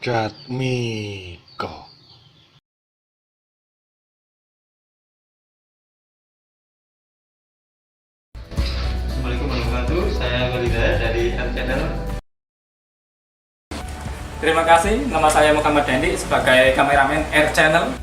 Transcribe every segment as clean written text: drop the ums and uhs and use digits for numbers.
Jatmiko. Assalamualaikum warahmatullahi wabarakatuh. Saya Golida dari R Channel. Terima kasih, nama saya Muhammad Dendi sebagai kameramen R Channel.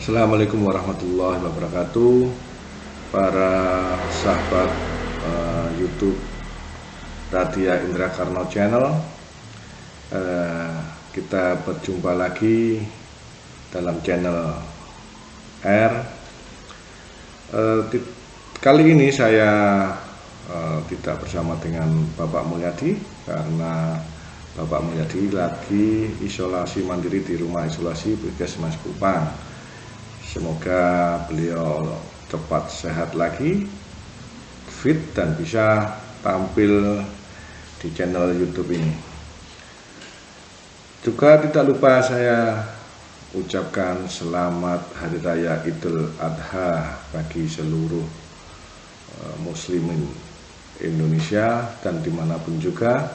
Assalamualaikum warahmatullahi wabarakatuh. Para sahabat YouTube Raditya Indra Karno Channel, kita berjumpa lagi dalam channel R. Kali ini saya tidak bersama dengan Bapak Mulyadi karena Bapak Mulyadi lagi isolasi mandiri di rumah isolasi Puskesmas Kupang. Semoga beliau cepat sehat lagi, fit dan bisa tampil di channel YouTube ini. Juga tidak lupa saya ucapkan selamat Hari Raya Idul Adha bagi seluruh muslimin Indonesia dan dimanapun juga.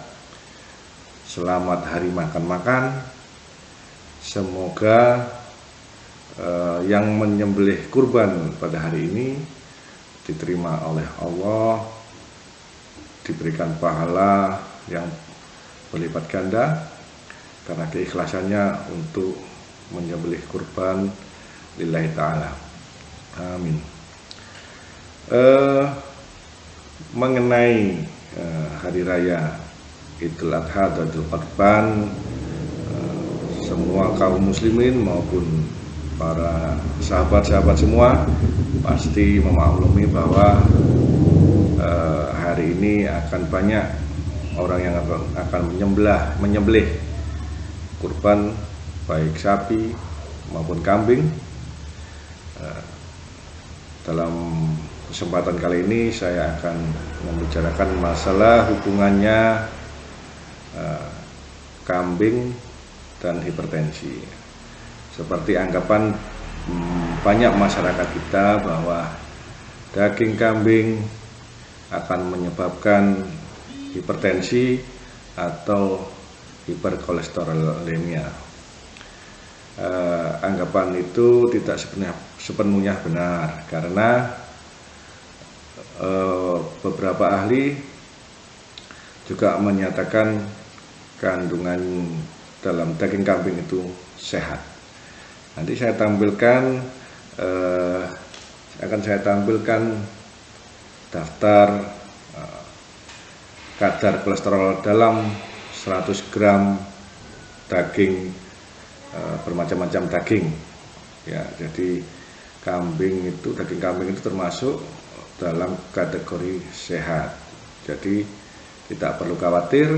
Selamat Hari Makan-Makan. Semoga yang menyembelih kurban pada hari ini diterima oleh Allah, diberikan pahala yang berlipat ganda karena keikhlasannya untuk menyembelih kurban lillahi ta'ala. Amin. Mengenai Hari Raya Idul Adha dan Idul Kurban, semua kaum muslimin maupun para sahabat-sahabat semua pasti memaklumi bahwa hari ini akan banyak orang yang akan menyembelih kurban baik sapi maupun kambing. Dalam kesempatan kali ini saya akan membicarakan masalah hubungannya kambing dan hipertensi. Seperti anggapan banyak masyarakat kita bahwa daging kambing akan menyebabkan hipertensi atau hiperkolesterolemia. Anggapan itu tidak sepenuhnya benar karena beberapa ahli juga menyatakan kandungan dalam daging kambing itu sehat. Nanti saya tampilkan daftar kadar kolesterol dalam 100 gram daging bermacam-macam daging. Ya, jadi daging kambing itu termasuk dalam kategori sehat. Jadi tidak perlu khawatir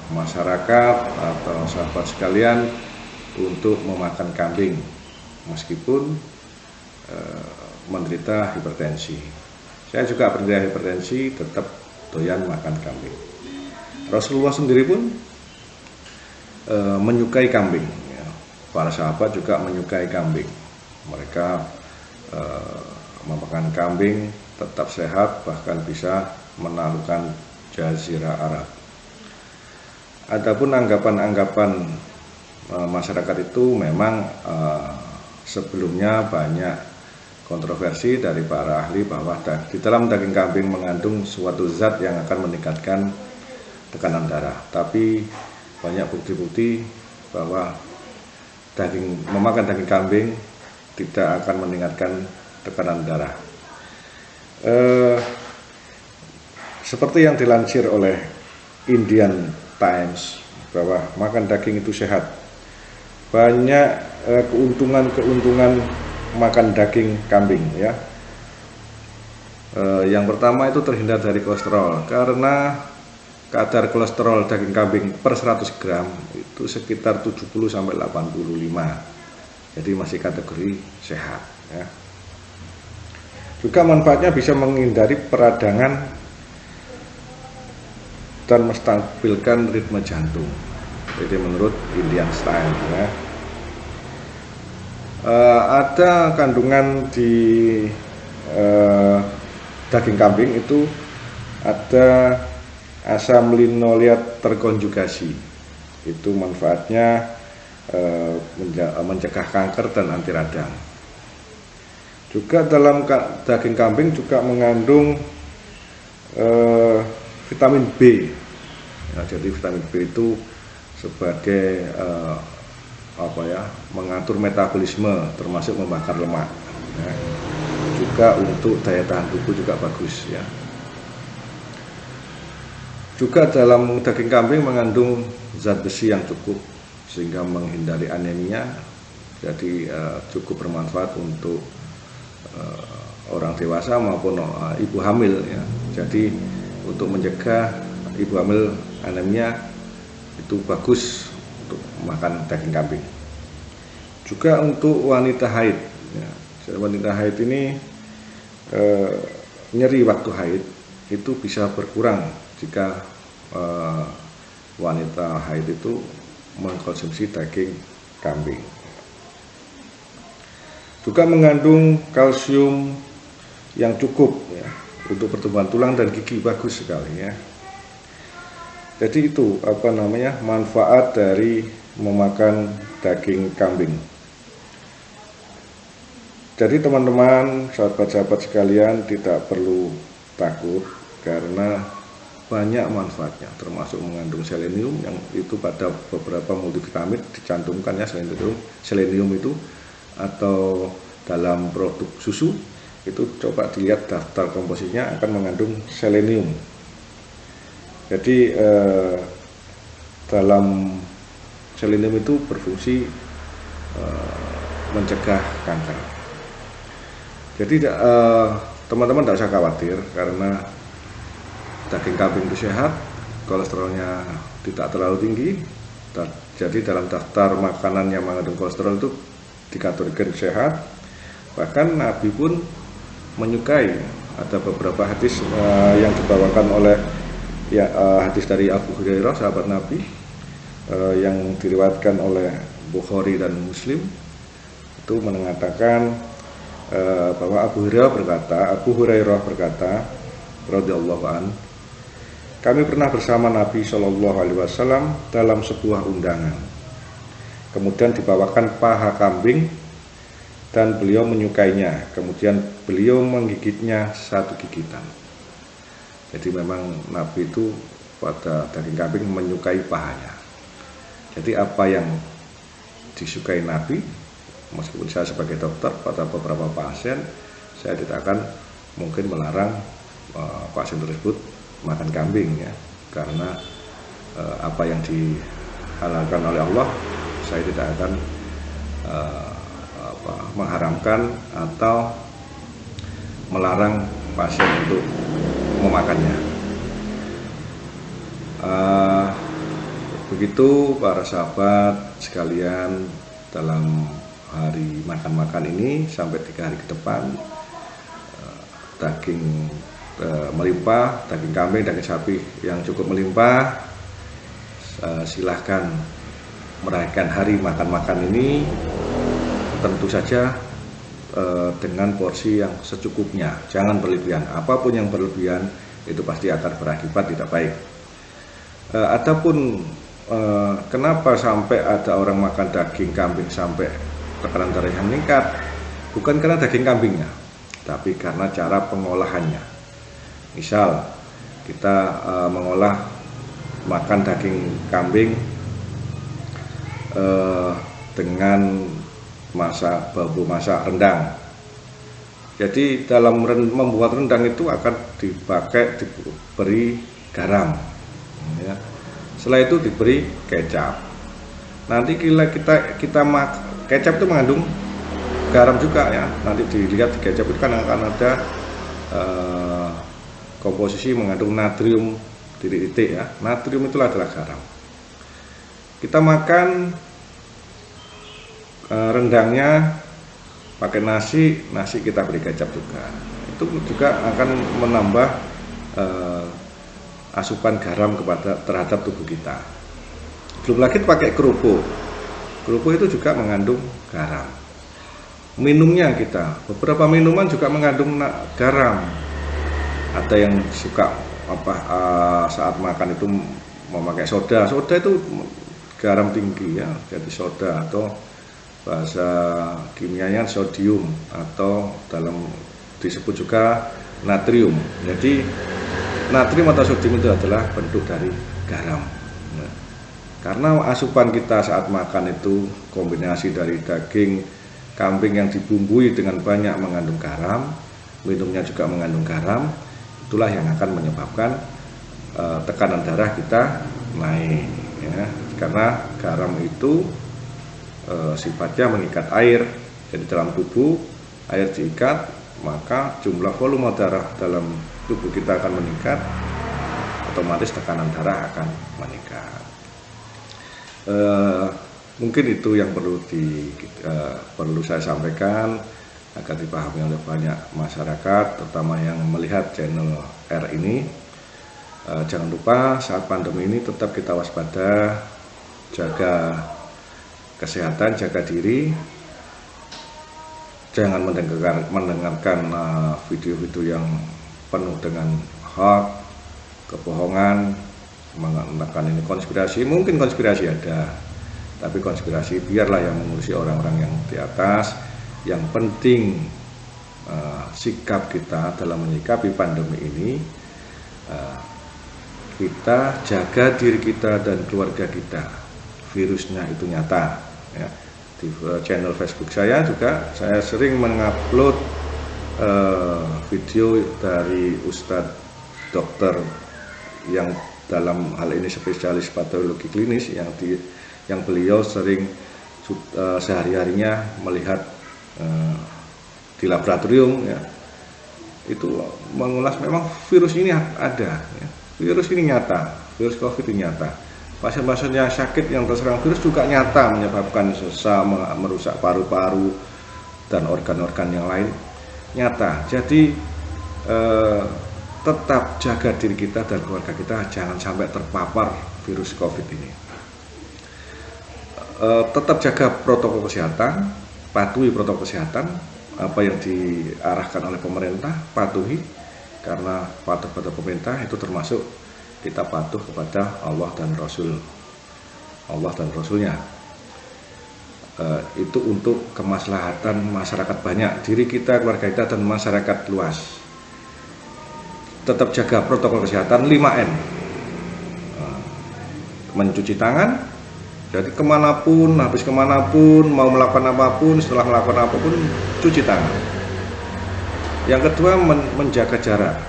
masyarakat atau sahabat sekalian untuk memakan kambing meskipun menderita hipertensi. Saya juga menderita hipertensi, tetap doyan makan kambing. Rasulullah sendiri pun menyukai kambing. Para sahabat juga menyukai kambing. Mereka memakan kambing tetap sehat, bahkan bisa menaklukkan Jazirah Arab. Adapun anggapan-anggapan masyarakat itu memang sebelumnya banyak kontroversi dari para ahli bahwa di dalam daging kambing mengandung suatu zat yang akan meningkatkan tekanan darah. Tapi banyak bukti-bukti bahwa memakan daging kambing tidak akan meningkatkan tekanan darah. Seperti yang dilansir oleh Indian Times bahwa makan daging itu sehat. Banyak keuntungan makan daging kambing ya. Yang pertama itu terhindar dari kolesterol karena kadar kolesterol daging kambing per 100 gram itu sekitar 70 sampai 85. Jadi masih kategori sehat ya. Juga manfaatnya bisa menghindari peradangan dan menstabilkan ritme jantung. Jadi menurut Indian Style ya. Ada kandungan di daging kambing itu ada asam linoleat terkonjugasi. Itu manfaatnya mencegah kanker dan anti radang. Juga dalam daging kambing juga mengandung vitamin B. Nah, jadi vitamin B itu sebagai mengatur metabolisme, termasuk membakar lemak. Ya. Juga untuk daya tahan tubuh juga bagus ya. Juga dalam daging kambing mengandung zat besi yang cukup sehingga menghindari anemia. Jadi cukup bermanfaat untuk orang dewasa maupun ibu hamil ya. Jadi untuk mencegah ibu hamil anemia itu bagus untuk makan daging kambing. Juga untuk wanita haid ya. Jadi wanita haid ini nyeri waktu haid itu bisa berkurang jika wanita haid itu mengkonsumsi daging kambing. Juga mengandung kalsium yang cukup ya, untuk pertumbuhan tulang dan gigi, bagus sekali ya. Jadi itu manfaat dari memakan daging kambing. Jadi teman-teman, sahabat-sahabat sekalian tidak perlu takut karena banyak manfaatnya, termasuk mengandung selenium yang itu pada beberapa multivitamin dicantumkan ya, selenium itu, atau dalam produk susu itu coba dilihat daftar komposisinya akan mengandung selenium. Jadi dalam selenium itu berfungsi mencegah kanker. Jadi teman-teman tidak usah khawatir karena daging kambing itu sehat, kolesterolnya tidak terlalu tinggi. Jadi dalam daftar makanan yang mengandung kolesterol itu dikategorikan sehat. Bahkan Nabi pun menyukai, ada beberapa hadis yang dibawakan oleh hadis dari Abu Hurairah, sahabat Nabi, yang diriwayatkan oleh Bukhari dan Muslim, itu mengatakan bahwa Abu Hurairah berkata radhiyallahu an, kami pernah bersama Nabi Shallallahu Alaihi Wasallam dalam sebuah undangan. Kemudian dibawakan paha kambing dan beliau menyukainya. Kemudian beliau menggigitnya satu gigitan. Jadi memang Nabi itu pada daging kambing menyukai pahanya. Jadi apa yang disukai Nabi, meskipun saya sebagai dokter pada beberapa pasien, saya tidak akan mungkin melarang pasien tersebut makan kambing ya, karena apa yang dihalalkan oleh Allah, saya tidak akan mengharamkan atau melarang pasien untuk memakannya. Begitu para sahabat sekalian, dalam hari makan-makan ini sampai 3 hari ke depan daging melimpah, daging kambing, daging sapi yang cukup melimpah. Silahkan merayakan hari makan-makan ini, tentu saja dengan porsi yang secukupnya, jangan berlebihan. Apapun yang berlebihan itu pasti akan berakibat tidak baik. Adapun kenapa sampai ada orang makan daging kambing sampai tekanan darahnya meningkat, bukan karena daging kambingnya, tapi karena cara pengolahannya. Misal kita mengolah makan daging kambing dengan bumbu masak rendang. Jadi dalam membuat rendang itu akan diberi garam ya. Setelah itu diberi kecap. Nanti kita kecap itu mengandung garam juga ya. Nanti dilihat di kecap itu kan akan ada komposisi mengandung natrium titik-titik ya. Natrium itulah adalah garam. Kita makan rendangnya pakai nasi kita beri kecap juga. itu juga akan menambah asupan garam terhadap tubuh kita. Belum lagi pakai kerupuk. Kerupuk itu juga mengandung garam. Minumnya kita, beberapa minuman juga mengandung garam. Ada yang suka saat makan itu memakai soda. Soda itu garam tinggi ya, jadi soda, atau bahasa kimianya sodium, atau disebut juga natrium. Jadi natrium atau sodium itu adalah bentuk dari garam. Nah, karena asupan kita saat makan itu kombinasi dari daging kambing yang dibumbui dengan banyak mengandung garam, minumnya juga mengandung garam, itulah yang akan menyebabkan tekanan darah kita naik ya. Karena garam itu sifatnya mengikat air, jadi dalam tubuh air diikat, maka jumlah volume darah dalam tubuh kita akan meningkat, otomatis tekanan darah akan meningkat. Mungkin itu yang perlu saya sampaikan agar dipahami oleh banyak masyarakat, terutama yang melihat channel R ini. Jangan lupa saat pandemi ini tetap kita waspada, jaga kesehatan, jaga diri. Jangan mendengarkan video-video yang penuh dengan hoax, kebohongan, mengatakan ini konspirasi. Mungkin konspirasi ada, tapi konspirasi biarlah yang mengurusi orang-orang yang di atas. Yang penting sikap kita dalam menyikapi pandemi ini, kita jaga diri kita dan keluarga kita. Virusnya itu nyata ya. Di channel Facebook saya juga saya sering mengupload video dari Ustadz dokter yang dalam hal ini spesialis patologi klinis, yang beliau sering sehari-harinya melihat di laboratorium ya, itu mengulas memang virus ini ada ya. Virus ini nyata, virus COVID ini nyata. Pasien-pasien yang sakit yang terserang virus juga nyata menyebabkan sesak, merusak paru-paru dan organ-organ yang lain, nyata. Jadi tetap jaga diri kita dan keluarga kita jangan sampai terpapar virus COVID ini. Tetap jaga protokol kesehatan, patuhi protokol kesehatan, apa yang diarahkan oleh pemerintah, patuhi, karena patuh pada pemerintah itu termasuk kita patuh kepada Allah dan Rasulnya. Itu untuk kemaslahatan masyarakat banyak, diri kita, keluarga kita, dan masyarakat luas. Tetap jaga protokol kesehatan 5M. Mencuci tangan, jadi kemanapun, habis kemanapun, mau melakukan apapun, setelah melakukan apapun, cuci tangan. Yang kedua, menjaga jarak.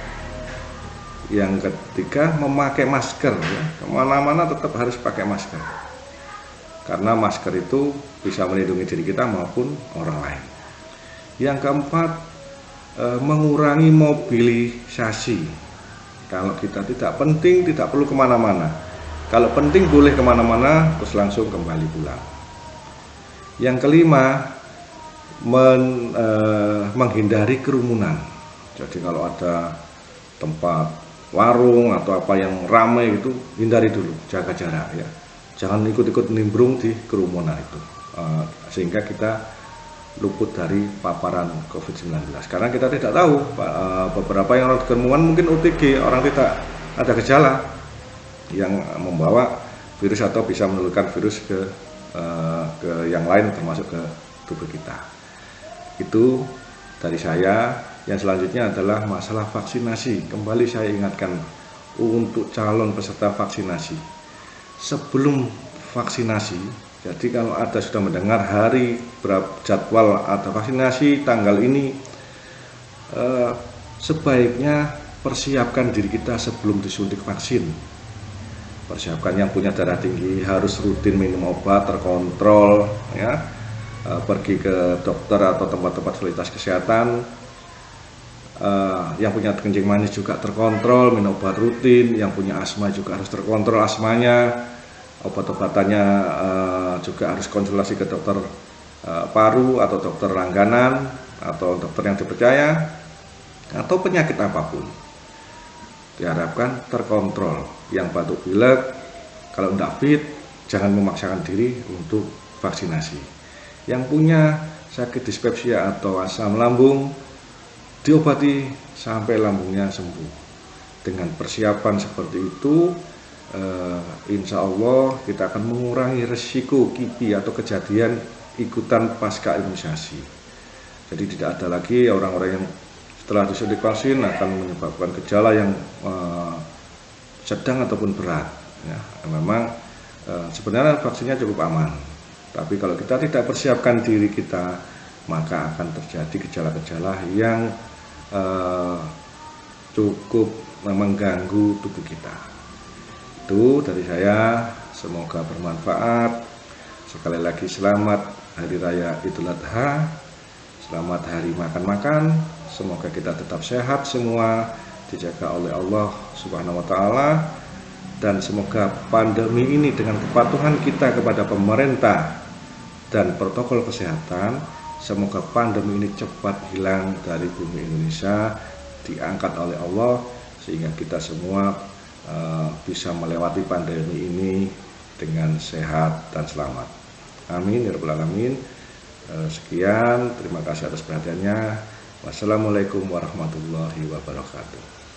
Yang ketiga, memakai masker ya. Kemana-mana tetap harus pakai masker, karena masker itu bisa melindungi diri kita maupun orang lain. Yang keempat, mengurangi mobilisasi. Kalau kita tidak penting, tidak perlu kemana-mana. Kalau penting boleh kemana-mana, terus langsung kembali pulang. Yang kelima, menghindari kerumunan. Jadi kalau ada tempat warung atau apa yang ramai itu, hindari dulu, jaga jarak ya. Jangan ikut-ikut nimbrung di kerumunan itu, sehingga kita luput dari paparan COVID-19. Karena kita tidak tahu, beberapa yang orang di kerumunan mungkin OTG, orang tidak ada gejala, yang membawa virus atau bisa menularkan virus ke yang lain, termasuk ke tubuh kita. Itu dari saya. Yang selanjutnya adalah masalah vaksinasi. Kembali saya ingatkan untuk calon peserta vaksinasi, sebelum vaksinasi, jadi kalau ada sudah mendengar hari jadwal ada vaksinasi tanggal ini, sebaiknya persiapkan diri kita sebelum disuntik vaksin. Persiapkan, yang punya darah tinggi harus rutin minum obat terkontrol ya, pergi ke dokter atau tempat-tempat fasilitas kesehatan. Yang punya kencing manis juga terkontrol, minum obat rutin. Yang punya asma juga harus terkontrol asmanya, obat-obatannya juga harus konsultasi ke dokter paru atau dokter langganan atau dokter yang dipercaya. atau penyakit apapun, diharapkan terkontrol. Yang batuk pilek, kalau tidak fit, jangan memaksakan diri untuk vaksinasi. Yang punya sakit dispepsia atau asam lambung, diobati sampai lambungnya sembuh. Dengan persiapan seperti itu, insya Allah kita akan mengurangi resiko KIPI atau kejadian ikutan pasca imunisasi. Jadi tidak ada lagi orang-orang yang setelah disuntik vaksin akan menyebabkan gejala yang sedang ataupun berat. Ya, memang sebenarnya vaksinnya cukup aman, tapi kalau kita tidak persiapkan diri kita, maka akan terjadi gejala-gejala yang cukup mengganggu tubuh kita. Itu dari saya, semoga bermanfaat. Sekali lagi selamat Hari Raya Idul Adha, selamat hari makan-makan. Semoga kita tetap sehat semua, dijaga oleh Allah Subhanahu wa Ta'ala, dan semoga pandemi ini dengan kepatuhan kita kepada pemerintah dan protokol kesehatan, semoga pandemi ini cepat hilang dari bumi Indonesia, diangkat oleh Allah, sehingga kita semua bisa melewati pandemi ini dengan sehat dan selamat. Amin ya rabbal alamin. Sekian, terima kasih atas perhatiannya. Wassalamualaikum warahmatullahi wabarakatuh.